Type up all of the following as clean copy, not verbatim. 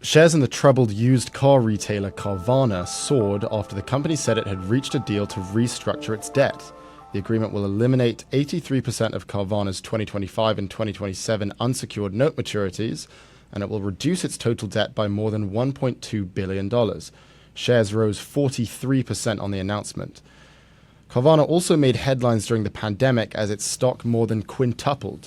Shares in the troubled used car retailer Carvana soared after the company said it had reached a deal to restructure its debt. The agreement will eliminate 83% of Carvana's 2025 and 2027 unsecured note maturities, and it will reduce its total debt by more than $1.2 billion. Shares rose 43% on the announcement. Carvana also made headlines during the pandemic as its stock more than quintupled.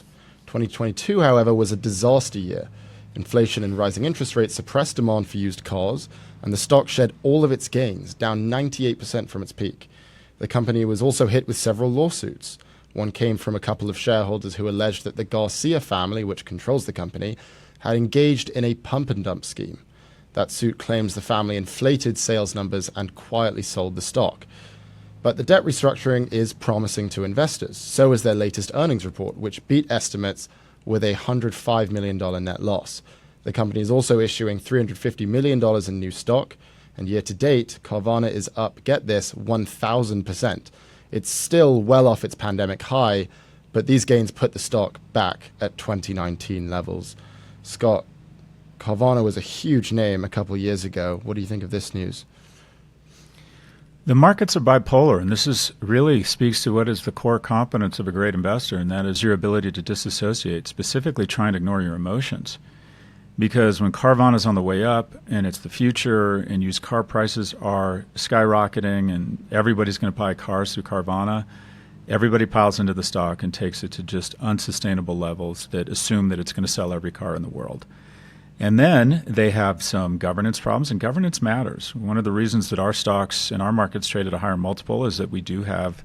2022, however, was a disaster year. Inflation and rising interest rates suppressed demand for used cars, and the stock shed all of its gains, down 98% from its peak. The company was also hit with several lawsuits. One came from a couple of shareholders who alleged that the Garcia family, which controls the company, had engaged in a pump and dump scheme. That suit claims the family inflated sales numbers and quietly sold the stock. But the debt restructuring is promising to investors. So is their latest earnings report, which beat estimates with a $105 million net loss. The company is also issuing $350 million in new stock, and year to date, Carvana is up, get this, 1,000%. It's still well off its pandemic high, but these gains put the stock back at 2019 levels. Scott, Carvana was a huge name a couple of years ago. What do you think of this news? The markets are bipolar, and this is really speaks to what is the core competence of a great investor, and that is your ability to disassociate, specifically trying to ignore your emotions. Because when Carvana is on the way up and it's the future and used car prices are skyrocketing and everybody's going to buy cars through Carvana, everybody piles into the stock and takes it to just unsustainable levels that assume that it's going to sell every car in the world. And then they have some governance problems, and governance matters. One of the reasons that our stocks and our markets trade at a higher multiple is that we do have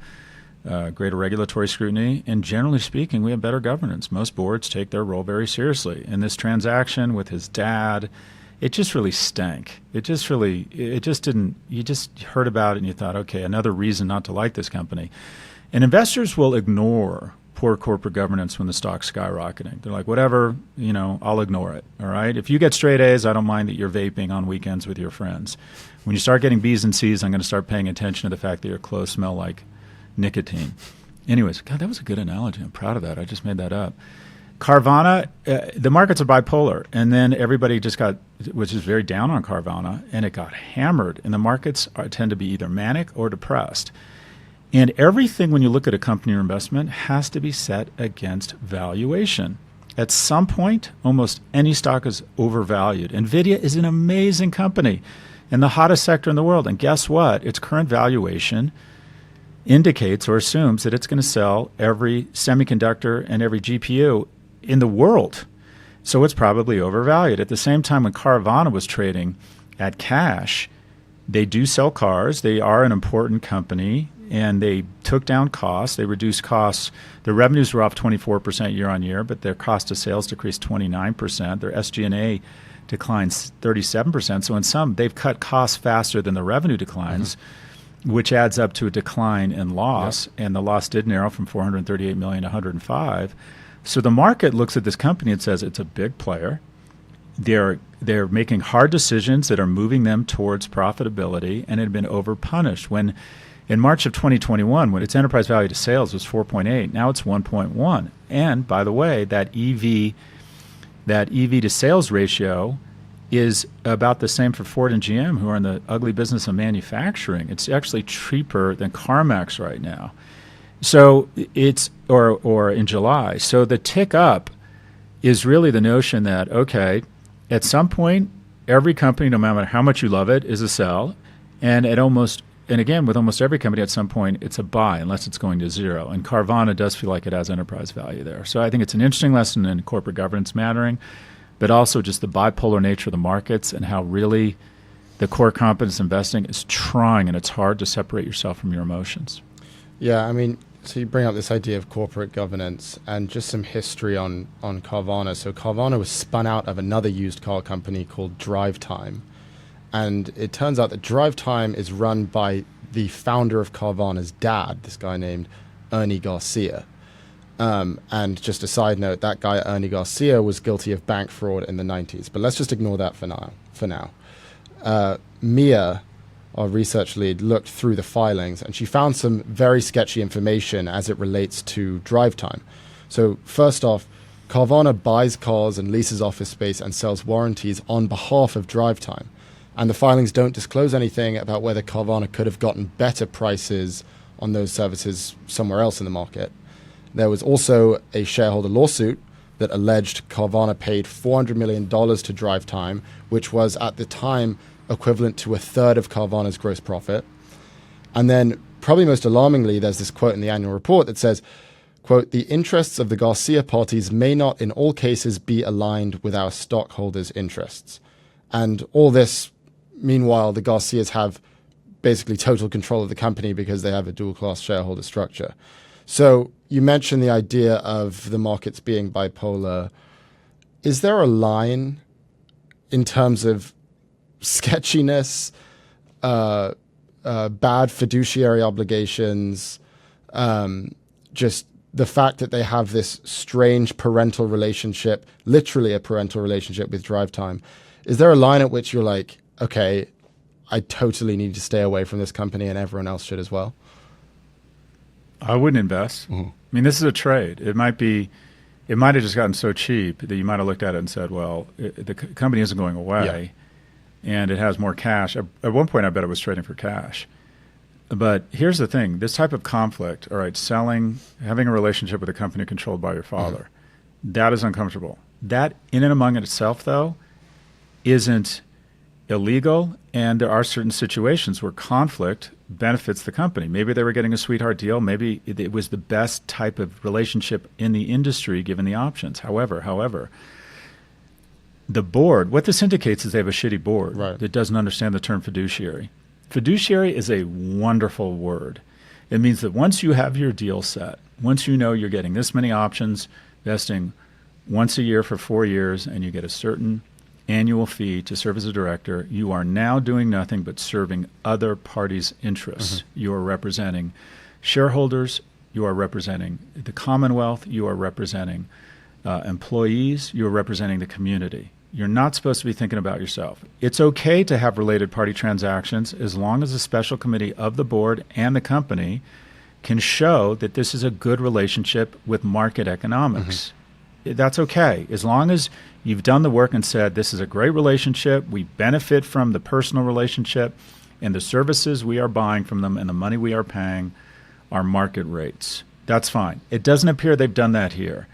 greater regulatory scrutiny, and generally speaking, we have better governance. Most boards take their role very seriously. And this transaction with his dad, it just really stank. It just didn't, you just heard about it and you thought, okay, another reason not to like this company. And investors will ignore poor corporate governance when the stock's skyrocketing. They're like, whatever, I'll ignore it, all right? If you get straight A's, I don't mind that you're vaping on weekends with your friends. When you start getting B's and C's, I'm going to start paying attention to the fact that your clothes smell like nicotine. Anyways, God, that was a good analogy. I'm proud of that. I just made that up. Carvana, the markets are bipolar, and then everybody was just very down on Carvana, and it got hammered, and the markets tend to be either manic or depressed. And everything, when you look at a company or investment, has to be set against valuation. At some point, almost any stock is overvalued. NVIDIA is an amazing company in the hottest sector in the world, and guess what? Its current valuation indicates or assumes that it's going to sell every semiconductor and every GPU in the world. So it's probably overvalued. At the same time, when Carvana was trading at cash, they do sell cars. They are an important company, and they took down costs. They reduced costs. Their revenues were off 24% year on year, but their cost of sales decreased 29%. Their SG&A declined 37%. So in sum, they've cut costs faster than the revenue declines. Mm-hmm. Which adds up to a decline in loss, and the loss did narrow from $438 million to $105. So the market looks at this company and says it's a big player. They're making hard decisions that are moving them towards profitability, and it had been overpunished. When in March of 2021, when its enterprise value to sales was 4.8, now it's 1.1. And by the way, that EV to sales ratio is about the same for Ford and GM, who are in the ugly business of manufacturing. It's actually cheaper than CarMax right now. So it's, or in July. So the tick up is really the notion that, okay, at some point, every company, no matter how much you love it, is a sell. And again, with almost every company at some point, it's a buy unless it's going to zero. And Carvana does feel like it has enterprise value there. So I think it's an interesting lesson in corporate governance mattering, but also just the bipolar nature of the markets and how really the core competence investing is trying, and it's hard to separate yourself from your emotions. Yeah, I mean, so you bring up this idea of corporate governance and just some history on Carvana. So Carvana was spun out of another used car company called DriveTime. And it turns out that DriveTime is run by the founder of Carvana's dad, this guy named Ernie Garcia. And just a side note, that guy, Ernie Garcia, was guilty of bank fraud in the 90s. But let's just ignore that for now. Mia, our research lead, looked through the filings, and she found some very sketchy information as it relates to DriveTime. So first off, Carvana buys cars and leases office space and sells warranties on behalf of Drive Time. And the filings don't disclose anything about whether Carvana could have gotten better prices on those services somewhere else in the market. There was also a shareholder lawsuit that alleged Carvana paid $400 million to Drive Time, which was at the time equivalent to a third of Carvana's gross profit. And then, probably most alarmingly, there's this quote in the annual report that says, quote, "The interests of the Garcia parties may not in all cases be aligned with our stockholders' interests." And all this, meanwhile, the Garcias have basically total control of the company because they have a dual-class shareholder structure. So you mentioned the idea of the markets being bipolar. Is there a line in terms of sketchiness, bad fiduciary obligations, just the fact that they have this strange parental relationship, literally a parental relationship with Drive Time? Is there a line at which you're like, okay, I totally need to stay away from this company and everyone else should as well? I wouldn't invest. Mm-hmm. I mean, this is a trade. It might have just gotten so cheap that you might have looked at it and said, well, the company isn't going away and it has more cash. At one point, I bet it was trading for cash. But here's the thing. This type of conflict, all right, having a relationship with a company controlled by your father, that is uncomfortable. That in and among itself, though, isn't illegal, and there are certain situations where conflict benefits the company. Maybe they were getting a sweetheart deal. Maybe it was the best type of relationship in the industry given the options. However, the board, what this indicates is they have a shitty board that doesn't understand the term fiduciary. Fiduciary is a wonderful word. It means that once you have your deal set, once you know you're getting this many options, vesting once a year for 4 years, and you get a certain annual fee to serve as a director, you are now doing nothing but serving other parties' interests. You are representing shareholders, you are representing the Commonwealth, you are representing employees, you are representing the community. You're not supposed to be thinking about yourself. It's okay to have related party transactions as long as the special committee of the board and the company can show that this is a good relationship with market economics. That's okay, as long as you've done the work and said, this is a great relationship, we benefit from the personal relationship, and the services we are buying from them and the money we are paying are market rates. That's fine. It doesn't appear they've done that here.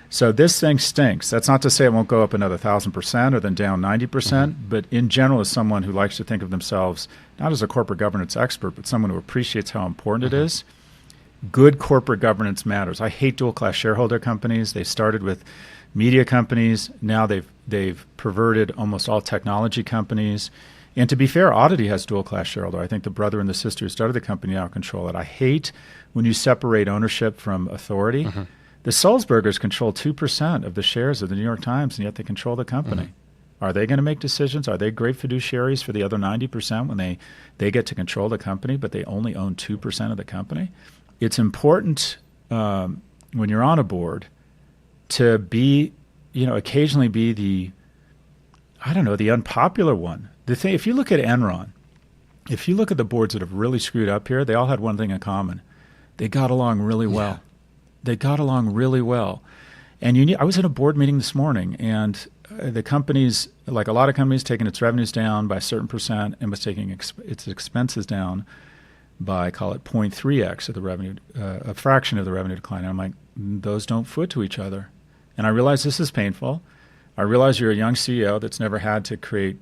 So this thing stinks. That's not to say it won't go up another 1,000% or then down 90%, but in general, as someone who likes to think of themselves not as a corporate governance expert, but someone who appreciates how important it is, good corporate governance matters. I hate dual-class shareholder companies. They started with media companies. Now they've perverted almost all technology companies. And to be fair, Oddity has dual-class shareholder. I think the brother and the sister who started the company now control it. I hate when you separate ownership from authority. The Sulzbergers control 2% of the shares of the New York Times, and yet they control the company. Are they going to make decisions? Are they great fiduciaries for the other 90% when they get to control the company, but they only own 2% of the company? It's important when you're on a board to be, occasionally be the unpopular one. The thing, if you look at Enron, if you look at the boards that have really screwed up here, they all had one thing in common. They got along really well. They got along really well. And I was at a board meeting this morning, and the company's, like a lot of companies, taking its revenues down by a certain percent and was taking its expenses down by, call it 0.3x of the revenue, a fraction of the revenue decline. And I'm like, those don't foot to each other. And I realize this is painful. I realize you're a young CEO that's never had to create,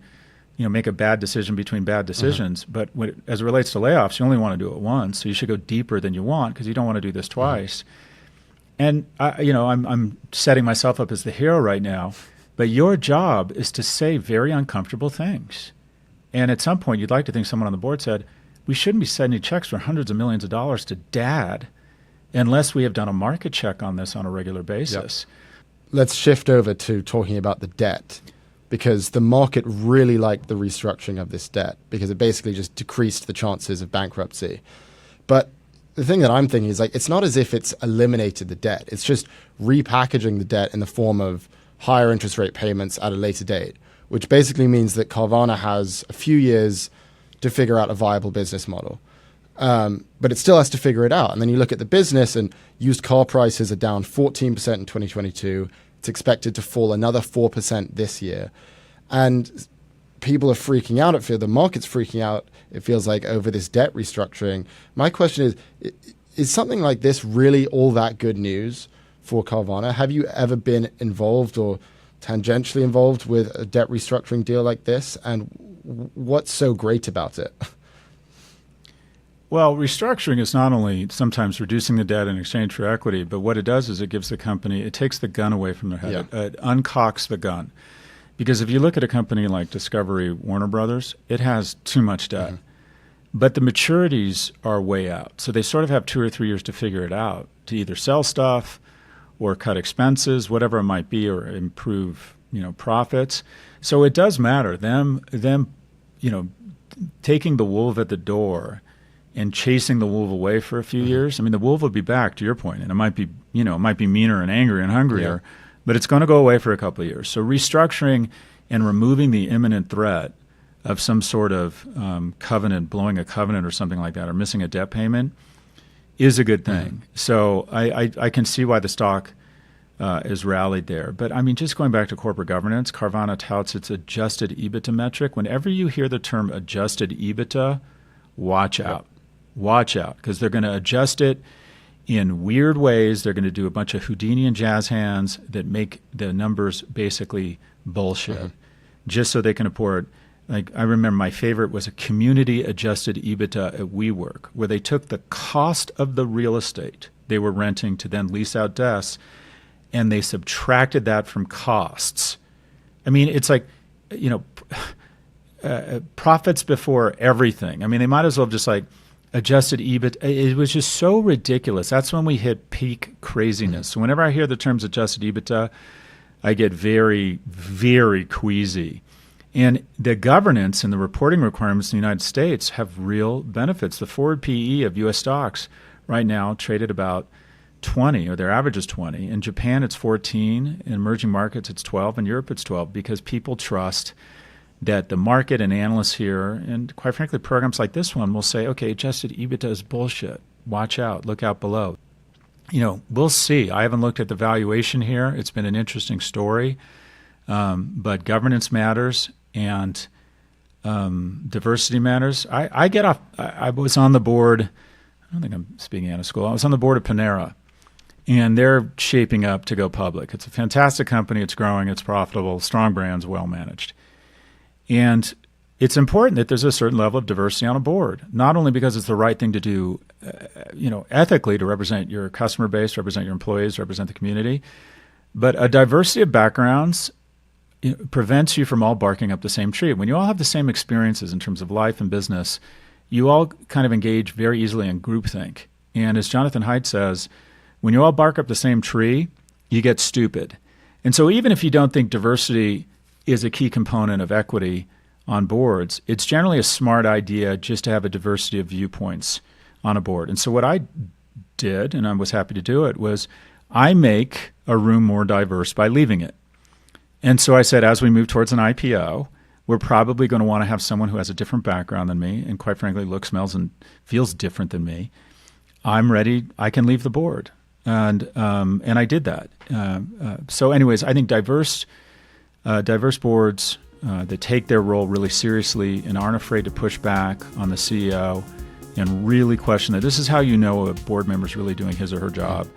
make a bad decision between bad decisions. But as it relates to layoffs, you only want to do it once. So you should go deeper than you want because you don't want to do this twice. And I'm setting myself up as the hero right now. But your job is to say very uncomfortable things. And at some point, you'd like to think someone on the board said, we shouldn't be sending checks for hundreds of millions of dollars to Dad unless we have done a market check on this on a regular basis. Let's shift over to talking about the debt, because the market really liked the restructuring of this debt because it basically just decreased the chances of bankruptcy. But the thing that I'm thinking is, it's not as if it's eliminated the debt. It's just repackaging the debt in the form of higher interest rate payments at a later date, which basically means that Carvana has a few years to figure out a viable business model. But it still has to figure it out. And then you look at the business, and used car prices are down 14% in 2022, It's expected to fall another 4% this year. And people are freaking out. The market's freaking out, it feels like, over this debt restructuring. My question is something like this really all that good news for Carvana? Have you ever been involved or tangentially involved with a debt restructuring deal like this? And what's so great about it? Well, restructuring is not only sometimes reducing the debt in exchange for equity, but what it does is it gives the company, it takes the gun away from their head. Yeah. It uncocks the gun. Because if you look at a company like Discovery Warner Brothers, it has too much debt. Mm-hmm. But the maturities are way out. So they sort of have 2 or 3 years to figure it out, to either sell stuff or cut expenses, whatever it might be, or improve, profits. So it does matter. Them, taking the wolf at the door and chasing the wolf away for a few years. I mean, the wolf will be back, to your point, and it might be meaner and angrier and hungrier, but it's going to go away for a couple of years. So restructuring and removing the imminent threat of some sort of covenant, blowing a covenant or something like that, or missing a debt payment, is a good thing. Mm-hmm. So I can see why the stock is rallied there. But I mean, just going back to corporate governance, Carvana touts its adjusted EBITDA metric. Whenever you hear the term adjusted EBITDA, watch out. Watch out, because they're going to adjust it in weird ways. They're going to do a bunch of Houdini and jazz hands that make the numbers basically bullshit, just so they can afford. Like, I remember my favorite was a community adjusted EBITDA at WeWork, where they took the cost of the real estate they were renting to then lease out desks, and they subtracted that from costs. I mean, it's like, profits before everything. I mean, they might as well have just adjusted EBIT. It was just so ridiculous. That's when we hit peak craziness. So whenever I hear the terms adjusted EBITDA, I get very, very queasy. And the governance and the reporting requirements in the United States have real benefits. The forward PE of U.S. stocks right now traded about 20, or their average is 20. In Japan, it's 14. In emerging markets, it's 12. In Europe, it's 12, because people trust that the market and analysts here, and quite frankly, programs like this one, will say, okay, adjusted EBITDA is bullshit. Watch out. Look out below. We'll see. I haven't looked at the valuation here. It's been an interesting story. But governance matters, and diversity matters. I was on the board, I don't think I'm speaking out of school. I was on the board of Panera, and they're shaping up to go public. It's a fantastic company. It's growing. It's profitable. Strong brands, well managed. And it's important that there's a certain level of diversity on a board, not only because it's the right thing to do, ethically, to represent your customer base, represent your employees, represent the community, but a diversity of backgrounds prevents you from all barking up the same tree. When you all have the same experiences in terms of life and business, you all kind of engage very easily in groupthink. And as Jonathan Haidt says, when you all bark up the same tree, you get stupid. And so even if you don't think diversity is a key component of equity on boards, it's generally a smart idea just to have a diversity of viewpoints on a board. And so what I did, and I was happy to do it, was I make a room more diverse by leaving it. And so I said, as we move towards an IPO, we're probably going to want to have someone who has a different background than me, and quite frankly looks, smells, and feels different than me. I'm ready. I can leave the board. And I did that. So anyways, I think diverse boards that take their role really seriously and aren't afraid to push back on the CEO and really question that. This is how you know a board member is really doing his or her job.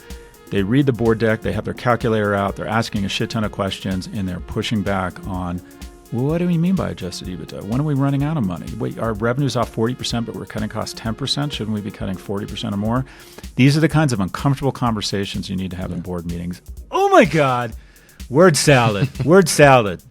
They read the board deck, they have their calculator out, they're asking a shit ton of questions, and they're pushing back on, well, what do we mean by adjusted EBITDA? When are we running out of money? Wait, our revenue's off 40%, but we're cutting costs 10%. Shouldn't we be cutting 40% or more? These are the kinds of uncomfortable conversations you need to have in board meetings. Oh my God. Word salad. Word salad.